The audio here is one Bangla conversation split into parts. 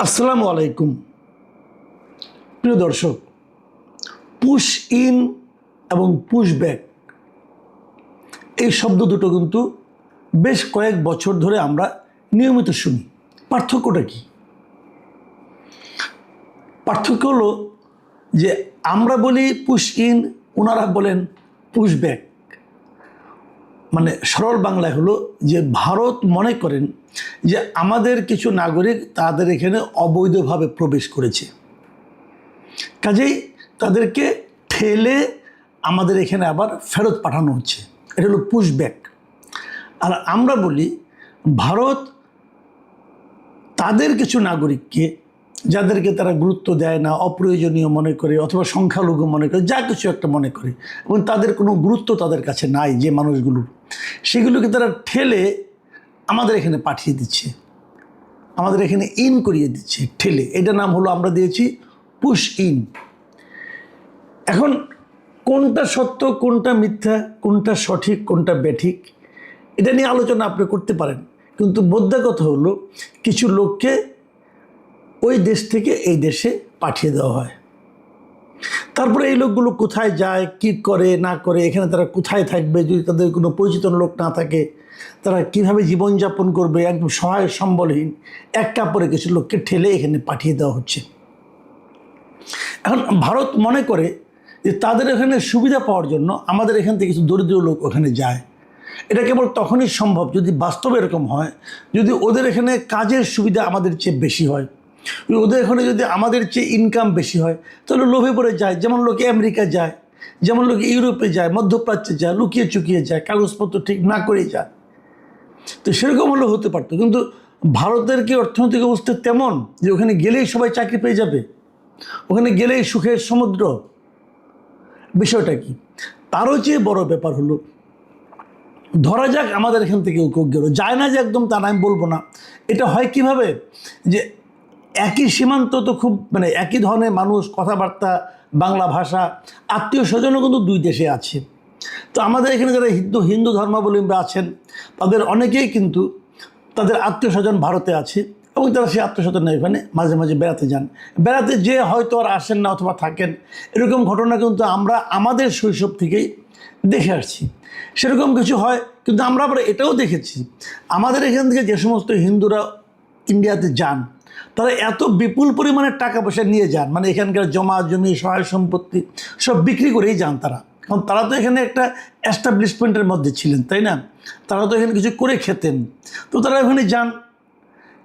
আসসালামু আলাইকুম প্রিয় দর্শক, পুশ ইন এবং পুশ ব্যাক এই শব্দ দুটো কিন্তু বেশ কয়েক বছর ধরে আমরা নিয়মিত শুনি। পার্থক্যটা কি? পার্থক্য হলো যে আমরা বলি পুশ ইন, ওনারা বলেন পুশ ব্যাক। মানে সরল বাংলায় হলো যে ভারত মনে করেন যে আমাদের কিছু নাগরিক তাদের এখানে অবৈধভাবে প্রবেশ করেছে, কাজেই তাদেরকে ঠেলে আমাদের এখানে আবার ফেরত পাঠানো হচ্ছে। এটা হলো পুশ ব্যাক। আর আমরা বলি ভারত তাদের কিছু নাগরিককে, যাদেরকে তারা গুরুত্ব দেয় না, অপ্রয়োজনীয় মনে করে অথবা সংখ্যালঘু মনে করে, যা কিছু একটা মনে করে, এবং তাদের কোনো গুরুত্ব তাদের কাছে নাই যে মানুষগুলোর, সেগুলোকে তারা ঠেলে আমাদের এখানে পাঠিয়ে দিচ্ছে, আমাদের এখানে ইন করিয়ে দিচ্ছে ঠেলে। এটা নাম হলো, আমরা দিয়েছি পুশ ইন। এখন কোনটা সত্য, কোনটা মিথ্যা, কোনটা সঠিক, কোনটা ব্যাঠিক, এটা নিয়ে আলোচনা আপনি করতে পারেন, কিন্তু মোদ্দা কথা হলো কিছু লোককে ওই দেশ থেকে এই দেশে পাঠিয়ে দেওয়া হয়। তারপরে এই লোকগুলো কোথায় যায়, কি করে না করে, এখানে তারা কোথায় থাকবে, যদি তাদের কোনো পরিচিত লোক না থাকে, তারা কীভাবে জীবনযাপন করবে, একদম সহায় সম্বলহীন এক কাপড়ে কিছু লোককে ঠেলে এখানে পাঠিয়ে দেওয়া হচ্ছে। এখন ভারত মনে করে যে তাদের এখানে সুবিধা পাওয়ার জন্য আমাদের এখান থেকে কিছু দরিদ্র লোক ওখানে যায়। এটা কেবল তখনই সম্ভব যদি বাস্তবে এরকম হয়, যদি ওদের এখানে কাজের সুবিধা আমাদের চেয়ে বেশি হয়, ওদের এখানে যদি আমাদের চেয়ে ইনকাম বেশি হয়, তাহলে লোভে পড়ে যায়। যেমন লোকে আমেরিকা যায়, যেমন লোকে ইউরোপে যায়, মধ্যপ্রাচ্যে যায়, লুকিয়ে চুকিয়ে যায়, কাগজপত্র ঠিক না করেই যায়। তো সেরকম হলে হতে পারতো, কিন্তু ভারতের কি অর্থনৈতিক অবস্থা তেমন যে ওখানে গেলেই সবাই চাকরি পেয়ে যাবে, ওখানে গেলেই সুখের সমুদ্র? বিষয়টা কি? তারও চেয়ে বড় ব্যাপার হলো, ধরা যাক আমাদের এখান থেকে কেউ গেল, যায় না যে একদম তা আমি বলবো না। এটা হয় কিভাবে, যে একই সীমান্ত তো খুব, মানে একই ধরনের মানুষ, কথাবার্তা, বাংলা ভাষা, আত্মীয় স্বজনও কিন্তু দুই দেশে আছে। তো আমাদের এখানে যারা হিন্দু ধর্মাবলম্বী আছেন, তাদের অনেকেই কিন্তু তাদের আত্মীয় স্বজন ভারতে আছে, এবং তারা সেই আত্মীয় স্বজনের এখানে মাঝে মাঝে বেড়াতে যান। বেড়াতে যে হয়তো আর আসেন না অথবা থাকেন, এরকম ঘটনা কিন্তু আমরা আমাদের শৈশব থেকেই দেখে আসছি। সেরকম কিছু হয়, কিন্তু আমরা আবার এটাও দেখেছি আমাদের এখান থেকে যে সমস্ত হিন্দুরা ইন্ডিয়াতে যান, তারা এত বিপুল পরিমাণে টাকা পয়সা নিয়ে যান, মানে এখানকার জমা জমি, সহায় সম্পত্তি সব বিক্রি করেই যান তারা। কারণ তারা তো এখানে একটা এস্টাবলিশমেন্টের মধ্যে ছিলেন, তাই না? তারা তো এখানে কিছু করে খেতেন, তো তারা ওখানে যান,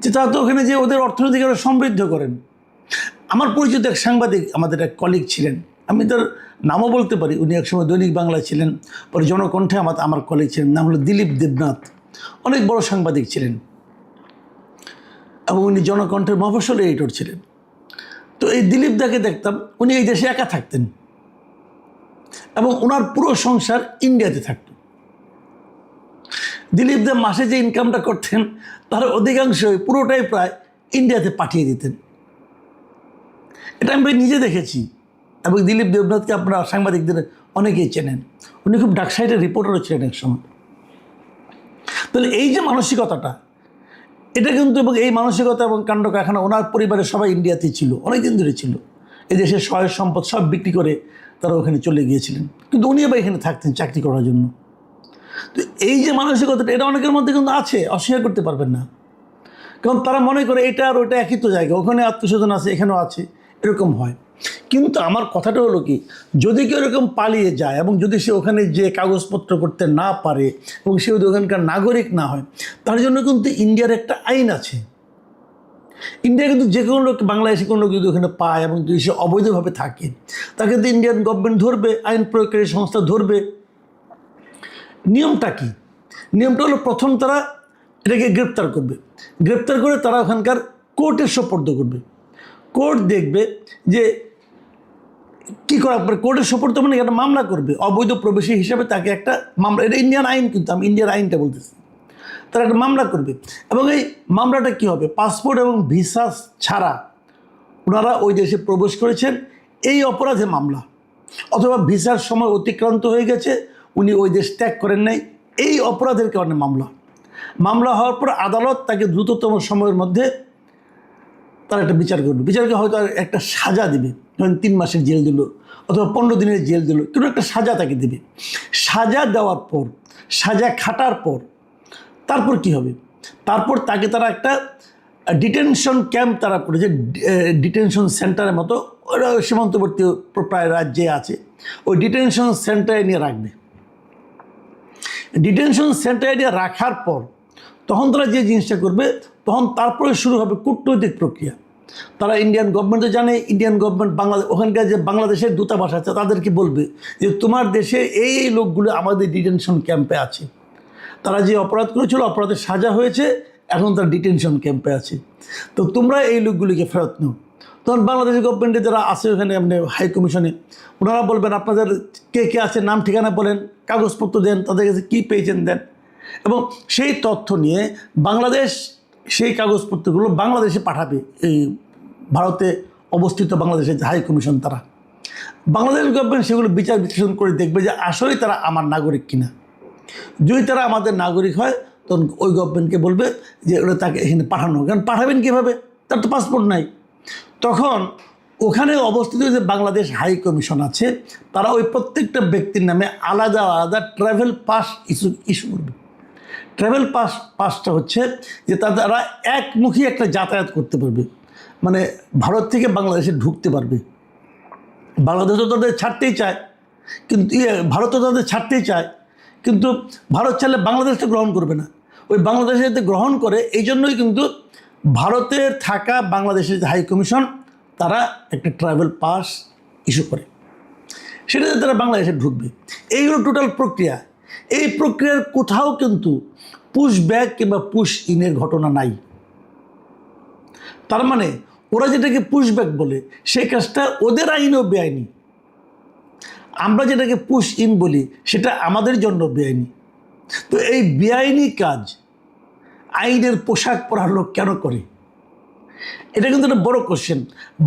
যে তারা তো ওখানে যে ওদের অর্থনৈতিক সমৃদ্ধ করেন। আমার পরিচিত এক সাংবাদিক, আমাদের এক কলিগ ছিলেন, আমি তার নামও বলতে পারি, উনি একসময় দৈনিক বাংলায় ছিলেন, পরে জনকণ্ঠে আমার কলিগ ছিলেন, নাম হলো দিলীপ দেবনাথ। অনেক বড় সাংবাদিক ছিলেন, এবং উনি জনকণ্ঠের মফস্বল এডিটর ছিলেন। তো এই দিলীপ দাকে দেখতাম, উনি এই দেশে একা থাকতেন, এবং ওনার পুরো সংসার ইন্ডিয়াতে থাকত। দিলীপ দা মাসে যে ইনকামটা করতেন, তার অধিকাংশই, পুরোটাই প্রায় ইন্ডিয়াতে পাঠিয়ে দিতেন। এটা আমি নিজে দেখেছি। এবং দিলীপ দেবনাথকে আপনারা সাংবাদিকদের অনেকেই চেনেন, উনি খুব ডাকসাইটের রিপোর্টারও ছিলেন এক সময়। তাহলে এই যে মানসিকতাটা, এটা কিন্তু, এবং এই মানসিকতা এবং কাণ্ড কারখানা ওনার পরিবারের সবাই ইন্ডিয়াতেই ছিল, অনেক দিন ধরে ছিল। এই দেশের সহায় সম্পদ সব বিক্রি করে তারা ওখানে চলে গিয়েছিলেন, কিন্তু উনি আবার এখানে থাকতেন চাকরি করার জন্য। তো এই যে মানসিকতাটা, এটা অনেকের মধ্যে কিন্তু আছে, অস্বীকার করতে পারবেন না। কারণ তারা মনে করে এটা আর ওটা একই তো জায়গা, ওখানে আত্মীয়স্বজন আছে, এখানেও আছে, এরকম হয়। কিন্তু আমার কথাটা হলো কি, যদি কেউ এরকম পালিয়ে যায়, এবং যদি সে ওখানে যে কাগজপত্র করতে না পারে, এবং সে যদি ওখানকার নাগরিক না হয়, তার জন্য কিন্তু ইন্ডিয়ার একটা আইন আছে। ইন্ডিয়া কিন্তু যে কোনো লোক, বাংলাদেশে কোনো লোক যদি ওখানে পায় এবং যদি সে অবৈধভাবে থাকে, তাকে কিন্তু ইন্ডিয়ান গভর্নমেন্ট ধরবে, আইন প্রয়োগকারী সংস্থা ধরবে। নিয়মটা কি? নিয়মটা হলো, প্রথম তারা এটাকে গ্রেপ্তার করবে, গ্রেপ্তার করে তারা ওখানকার কোর্টের সোপর্দ করবে। কোর্ট দেখবে যে কী করার পরে, কোর্টের সোপর্দ মানে একটা মামলা করবে, অবৈধ প্রবেশী হিসাবে তাকে একটা মামলা, এটা ইন্ডিয়ান আইন, কিন্তু আমি ইন্ডিয়ার আইনটা বলতেছি। তারা একটা মামলা করবে, এবং এই মামলাটা কী হবে, পাসপোর্ট এবং ভিসা ছাড়া ওনারা ওই দেশে প্রবেশ করেছেন এই অপরাধে মামলা, অথবা ভিসার সময় অতিক্রান্ত হয়ে গেছে, উনি ওই দেশ ত্যাগ করেন নাই, এই অপরাধের কারণে মামলা হওয়ার পর আদালত তাকে দ্রুততম সময়ের মধ্যে তারা একটা বিচার করবে, বিচারকে হয়তো একটা সাজা দিবে, ধরেন 3 মাসের জেল দিল অথবা 15 দিনের জেল দিল, কোনো একটা সাজা তাকে দিবে। সাজা দেওয়ার পর, সাজা খাটার পর তারপর কি হবে? তারপর তাকে তারা একটা ডিটেনশন ক্যাম্প তারা করেছে, ডিটেনশন সেন্টারের মতো, ওরা সীমান্তবর্তী প্রায় রাজ্যে আছে, ওই ডিটেনশন সেন্টারে নিয়ে রাখবে। ডিটেনশন সেন্টারে নিয়ে রাখার পর তখন তারা যে জিনিসটা করবে, তখন তারপরে শুরু হবে কূটনৈতিক প্রক্রিয়া। তারা ইন্ডিয়ান গভর্নমেন্টও জানে, ইন্ডিয়ান গভর্নমেন্ট বাংলাদেশ, ওখানকার যে বাংলাদেশের দূতাবাস আছে তাদেরকে বলবে যে তোমার দেশে এই লোকগুলো আমাদের ডিটেনশন ক্যাম্পে আছে, তারা যে অপরাধ করেছিল, অপরাধের সাজা হয়েছে, এখন তারা ডিটেনশন ক্যাম্পে আছে, তো তোমরা এই লোকগুলিকে ফেরত নাও। তখন বাংলাদেশের গভর্নমেন্টে যারা আছে ওখানে আপনি হাই কমিশনে, ওনারা বলবেন আপনাদের কে কে আছে, নাম ঠিকানা বলেন, কাগজপত্র দেন, তাদের কাছে কী পেয়েছেন দেন, এবং সেই তথ্য নিয়ে বাংলাদেশ সেই কাগজপত্রগুলো বাংলাদেশে পাঠাবে। এই ভারতে অবস্থিত বাংলাদেশের হাই কমিশন, তারা বাংলাদেশ গভর্নমেন্ট সেগুলো বিচার বিশ্লেষণ করে দেখবে যে আসলেই তারা আমার নাগরিক কিনা। যদি তারা আমাদের নাগরিক হয় তখন ওই গভর্নমেন্টকে বলবে যে ওরা তাকে এখানে পাঠানো, কারণ পাঠাবেন কীভাবে, তার তো পাসপোর্ট নাই। তখন ওখানে অবস্থিত যে বাংলাদেশ হাই কমিশন আছে, তারা ওই প্রত্যেকটা ব্যক্তির নামে আলাদা আলাদা ট্রাভেল পাস ইস্যু করবে। ট্রাভেল পাসটা হচ্ছে যে তারা একমুখী একটা যাতায়াত করতে পারবে, মানে ভারত থেকে বাংলাদেশে ঢুকতে পারবে। বাংলাদেশও তাদের ছাড়তেই চায়, কিন্তু ভারতও তাদের ছাড়তেই চায়, কিন্তু ভারত চাইলে বাংলাদেশকে গ্রহণ করবে না। ওই বাংলাদেশে যাতে গ্রহণ করে, এই জন্যই কিন্তু ভারতের থাকা বাংলাদেশের হাই কমিশন তারা একটা ট্রাভেল পাস ইস্যু করে, সেটাতে তারা বাংলাদেশে ঢুকবে। এই হলো টোটাল প্রক্রিয়া। এই প্রক্রিয়ার কোথাও কিন্তু পুশ ব্যাক কিংবা পুশ ইনের ঘটনা নাই। তার মানে ওরা যেটাকে পুশ ব্যাক বলে সেই কাজটা ওদের আইনেও বেআইনি, আমরা যেটাকে পুশ ইন বলি সেটা আমাদের জন্য বেআইনি। তো এই বেআইনি কাজ আইনের পোশাক পরা লোক কেন করে, এটা কিন্তু একটা বড় কোশ্চেন।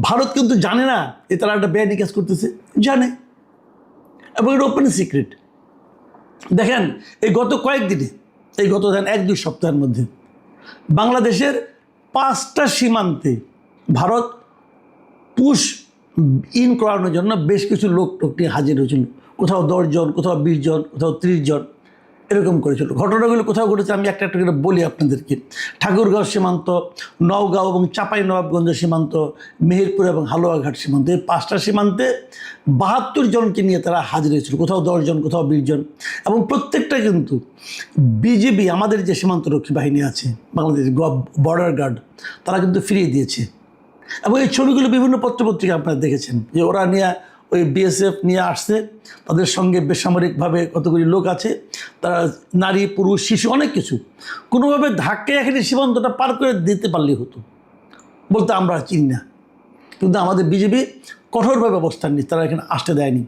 ভারত কিন্তু জানে না যে তারা একটা বেআইনি কাজ করতেছে, জানে, এবং এটা ওপেন সিক্রেট। দেখেন এই গত কয়েকদিনে, এই গত 1-2 সপ্তাহের মধ্যে বাংলাদেশের 5টা সীমান্তে ভারত পুশ ইন করানোর জন্য বেশ কিছু লোক নিয়ে হাজির হয়েছিল। কোথাও 10 জন, কোথাও 20 জন, কোথাও 30 জন, এরকম করেছিল। ঘটনাগুলো কোথাও ঘটেছে আমি একটা একটা করে বলি আপনাদেরকে। ঠাকুরগাঁও সীমান্ত, নওগাঁও এবং চাঁপাইনবাবগঞ্জ সীমান্ত, মেহেরপুর এবং হালুয়াঘাট সীমান্ত, এই 5টা সীমান্তে 72 জনকে নিয়ে তারা হাজির হয়েছিল, কোথাও 10 জন, কোথাও 20 জন, এবং প্রত্যেকটা কিন্তু বিজিবি, আমাদের যে সীমান্তরক্ষী বাহিনী আছে বাংলাদেশ বর্ডার গার্ড, তারা কিন্তু ফিরিয়ে দিয়েছে। এবং এই ছবিগুলো বিভিন্ন পত্রপত্রিকা আপনারা দেখেছেন যে ওরা নিয়ে ওই বিএসএফ নিয়ে আসছে, তাদের সঙ্গে বেসামরিকভাবে কতগুলি লোক আছে, তারা নারী পুরুষ শিশু অনেক কিছু, কোনোভাবে ধাক্কে এখানে সীমান্তটা পার করে দিতে পারলেই হতো, বলতে আমরা চিনি না। কিন্তু আমাদের বিজেপি কঠোরভাবে অবস্থান নিচ্ছে, তারা এখানে আসতে দেয়নি,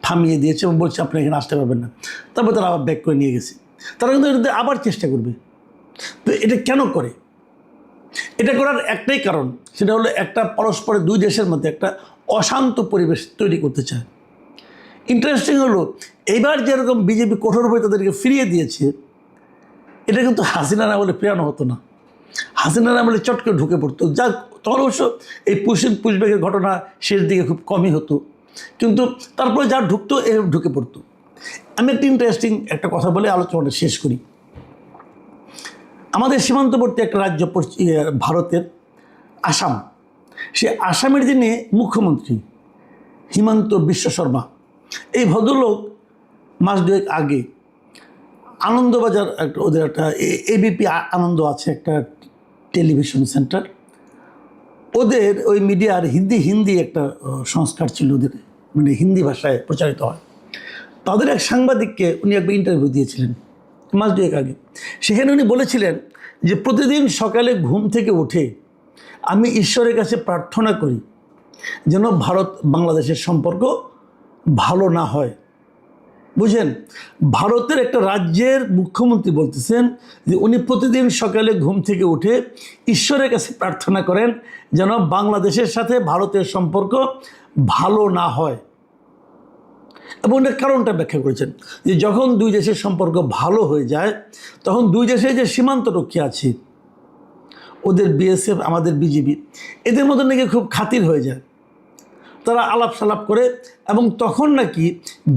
থামিয়ে দিয়েছে এবং বলছে আপনি এখানে আসতে পারবেন না। তারপর তারা আবার ব্যাক করে নিয়ে গেছে। তারা কিন্তু এটাতে আবার চেষ্টা করবে। তো এটা কেন করে? এটা করার একটাই কারণ, সেটা হলো একটা পরস্পরের 2 দেশের মধ্যে একটা অশান্ত পরিবেশ তৈরি করতে চায়। ইন্টারেস্টিং হলো এইবার যেরকম বিজেপি কঠোরভাবে তাদেরকে ফিরিয়ে দিয়েছে, এটা কিন্তু হাসিনার আমলে ফেরানো হতো না। হাসিনার আমলে চট করে ঢুকে পড়তো, যা তখন অবশ্য এই পুশব্যাকের ঘটনা শেষ দিকে খুব কমই হতো, কিন্তু তারপরে যা ঢুকতো এভাবে ঢুকে পড়তো। আমি একটা ইন্টারেস্টিং একটা কথা বলে আলোচনাটা শেষ করি। আমাদের সীমান্তবর্তী একটা রাজ্য ভারতের আসাম, সে আসামের যিনি মুখ্যমন্ত্রী হিমন্ত বিশ্ব শর্মা, এই ভদ্রলোক মাস 2 আগে আনন্দবাজার একটা, ওদের একটা এবিপি আনন্দ আছে একটা টেলিভিশন সেন্টার, ওদের ওই মিডিয়ার হিন্দি একটা সংস্কার ছিল ওদের, মানে হিন্দি ভাষায় প্রচারিত হয়। তাদের এক সাংবাদিককে উনি একবার ইন্টারভিউ দিয়েছিলেন মাস 2 আগে। সেখানে উনি বলেছিলেন যে প্রতিদিন সকালে ঘুম থেকে উঠে আমি ঈশ্বরের কাছে প্রার্থনা করি যেন ভারত বাংলাদেশের সম্পর্ক ভালো না হয়। বুঝেন, ভারতের একটা রাজ্যের মুখ্যমন্ত্রী বলতেছেন যে উনি প্রতিদিন সকালে ঘুম থেকে উঠে ঈশ্বরের কাছে প্রার্থনা করেন যেন বাংলাদেশের সাথে ভারতের সম্পর্ক ভালো না হয়। এবং এটার কারণটা ব্যাখ্যা করেছেন যে যখন 2 দেশের সম্পর্ক ভালো হয়ে যায় তখন 2 দেশে যে সীমান্তরক্ষী আছে ওদের বিএসএফ আমাদের বিজিবি এদের মধ্যে নাকি খুব খাতির হয়ে যায়, তারা আলাপ সালাপ করে, এবং তখন নাকি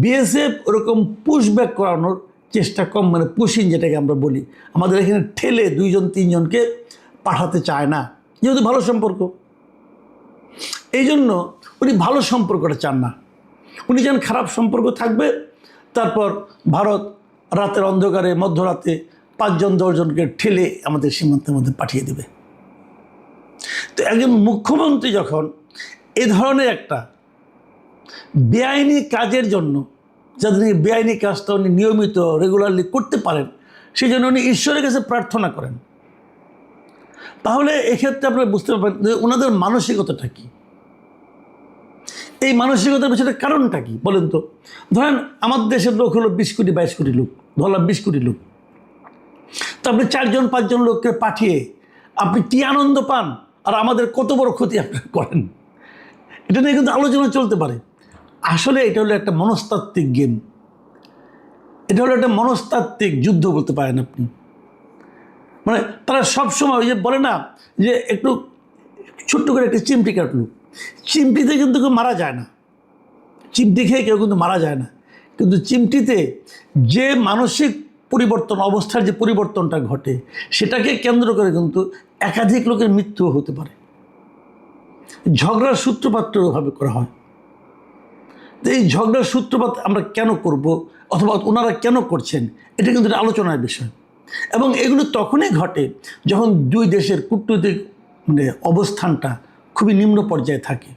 বিএসএফ ওরকম পুশব্যাক করানোর চেষ্টা কম, মানে পুশিং যেটাকে আমরা বলি, আমাদের এখানে ঠেলে 2-3জনকে পাঠাতে চায় না, যেহেতু ভালো সম্পর্ক। এই জন্য উনি ভালো সম্পর্কটা চান না, উনি চান খারাপ সম্পর্ক থাকবে, তারপর ভারত রাতের অন্ধকারে মধ্যরাতে 5-10জনকে ঠেলে আমাদের সীমান্তের মধ্যে পাঠিয়ে দেবে। তো একজন মুখ্যমন্ত্রী যখন এ ধরনের একটা বেআইনি কাজের জন্য, যাদের বেআইনি কাজটা উনি নিয়মিত রেগুলারলি করতে পারেন, সেই জন্য উনি ঈশ্বরের কাছে প্রার্থনা করেন, তাহলে এক্ষেত্রে আপনারা বুঝতে পারবেন যে ওনাদের মানসিকতাটা কী। এই মানসিকতার পেছনে কারণটা কি বলেন তো? ধরেন আমার দেশের লোক হলো 20 কোটি 22 কোটি লোক, ধরলাম 20 কোটি লোক, তো আপনি 4-5জন লোককে পাঠিয়ে আপনি কি আনন্দ পান, আর আমাদের কত বড় ক্ষতি আপনারা করেন, এটা নিয়ে কিন্তু আলোচনা চলতে পারে। আসলে এটা হলো একটা মনস্তাত্ত্বিক গেম, এটা হলো একটা মনস্তাত্ত্বিক যুদ্ধ বলতে পারেন আপনি। মানে তারা সবসময় ওই যে বলে না যে একটু ছোট্ট করে একটা চিমটি কাটলো, চিমটিতে কিন্তু কেউ মারা যায় না, চিমটি খেয়ে কেউ কিন্তু মারা যায় না, কিন্তু চিমটিতে যে মানসিক পরিবর্তন, অবস্থার যে পরিবর্তনটা ঘটে, সেটাকে কেন্দ্র করে কিন্তু একাধিক লোকের মৃত্যু হতে পারে। ঝগড়ার সূত্রপাতভাবে করা হয়। তো এই ঝগড়ার সূত্রপাত আমরা কেন করব, অথবা ওনারা কেন করছেন, এটা কিন্তু একটা আলোচনার বিষয়। এবং এগুলো তখনই ঘটে যখন দুই দেশের কূটনৈতিক মানে অবস্থানটা খুবই নিম্ন পর্যায়ে থাকে।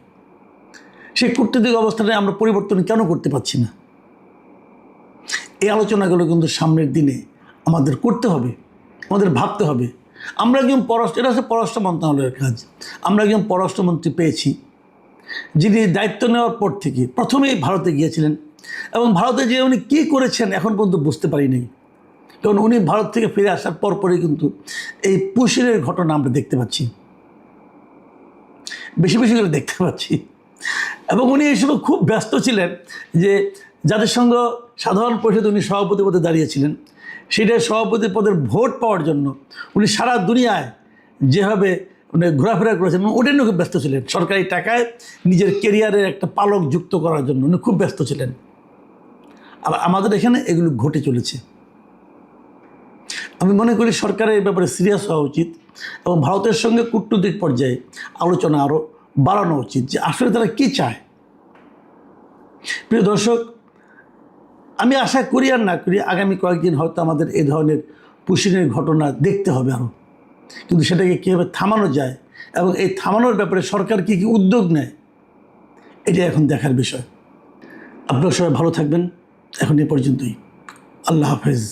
সেই কূটনৈতিক অবস্থানে আমরা পরিবর্তন কেন করতে পারছি না? এই আলোচনাগুলো কিন্তু সামনের দিনে আমাদের করতে হবে, আমাদের ভাবতে হবে। আমরা একজন এটা হচ্ছে পররাষ্ট্র মন্ত্রণালয়ের কাজ। আমরা একজন পররাষ্ট্রমন্ত্রী পেয়েছি, যিনি দায়িত্ব নেওয়ার পর থেকে প্রথমেই ভারতে গিয়েছিলেন, এবং ভারতে যে উনি কী করেছেন এখন পর্যন্ত বুঝতে পারিনি। কারণ উনি ভারত থেকে ফিরে আসার পরপরই কিন্তু এই পুশিনের ঘটনা আমরা দেখতে পাচ্ছি, বেশি বেশি করে দেখতে পাচ্ছি। এবং উনি এই সময় খুব ব্যস্ত ছিলেন যে যাদের সঙ্গে সাধারণ পরিষদে উনি সভাপতি পদে দাঁড়িয়েছিলেন, সেটা সভাপতি পদের ভোট পাওয়ার জন্য উনি সারা দুনিয়ায় যেভাবে মানে ঘোরাফেরা করেছেন, ওটা নিয়ে খুব ব্যস্ত ছিলেন। সরকারি টাকায় নিজের কেরিয়ারের একটা পালক যুক্ত করার জন্য উনি খুব ব্যস্ত ছিলেন। আর আমাদের এখানে এগুলো ঘটে চলেছে। আমি মনে করি সরকারের এই ব্যাপারে সিরিয়াস হওয়া উচিত, এবং ভারতের সঙ্গে কূটনৈতিক পর্যায়ে আলোচনা আরও বাড়ানো উচিত যে আসলে তারা কী চায়। প্রিয় দর্শক, আমি আশা করি আর না করি আগামী কয়েকদিন হয়তো আমাদের এই ধরনের পুশিনের ঘটনা দেখতে হবে আরও, কিন্তু সেটাকে কীভাবে থামানো যায় এবং এই থামানোর ব্যাপারে সরকার কী কী উদ্যোগ নেয়, এটা এখন দেখার বিষয়। আপনারা সবাই ভালো থাকবেন। এখন এ পর্যন্তই। আল্লাহ হাফেজ।